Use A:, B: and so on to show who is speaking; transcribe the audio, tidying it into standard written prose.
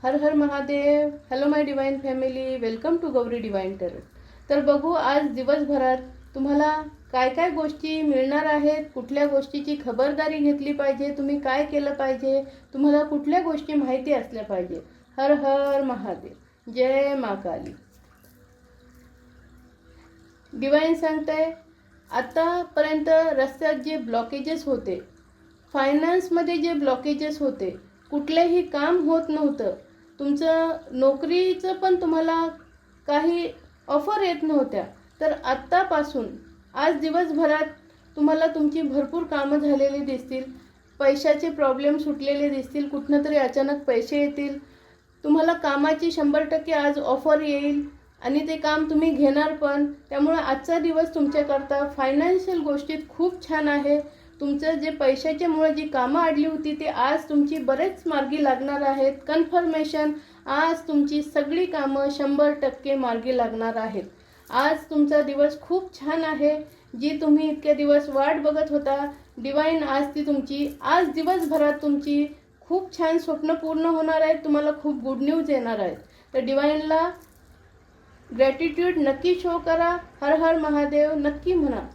A: हर हर Mahadev. Hello my divine family, welcome to Gauri divine tarot. तर बघू आज दिवसभरात तुम्हाला काय काय गोष्टी मिळणार आहेत, कुठल्या गोष्टीची खबरदारी घेतली पाहिजे, तुम्ही काय केलं पाहिजे, तुम्हाला कुठल्या गोष्टी माहिती असल्या पाहिजे. हर हर महादेव. जय मा काली. डिवाइन सांगते आतापर्यंत रस्त्यात जे ब्लॉकेजेस होते, फायनान्समध्ये जे ब्लॉकेजेस होते, कुठलेही काम होत नव्हतं, तुमचं नोकरीचं पण तुम्हाला काही ऑफर येत नव्हत्या, तर आत्तापासून आज दिवसभरात तुम्हाला तुमची भरपूर कामं झालेली दिसतील. पैशाचे प्रॉब्लेम सुटलेले दिसतील. कुठनं तरी अचानक पैसे येतील. तुम्हाला कामाची 100% आज ऑफर येईल आणि ते काम तुम्ही घेणार पण. त्यामुळे आजचा दिवस तुमच्याकरता फायनान्शियल गोष्टीत खूप छान आहे. तुमचं जे पैशाच्यामुळे जी कामं अडली होती ते आज तुमची बरेच मार्गी लागणार आहेत. कन्फर्मेशन, आज तुमची सगळी कामं 100% मार्गी लागणार आहेत. आज तुमचा दिवस खूप छान आहे. जी तुम्ही इतके दिवस वाट बघत होता, डिवाइन आज ती तुमची आज दिवसभरात तुमची खूप छान स्वप्न पूर्ण होणार आहेत. तुम्हाला खूप गुड न्यूज येणार आहेत. तर डिवाइनला ग्रॅटिट्यूड नक्की शो करा. हर हर महादेव नक्की म्हणा.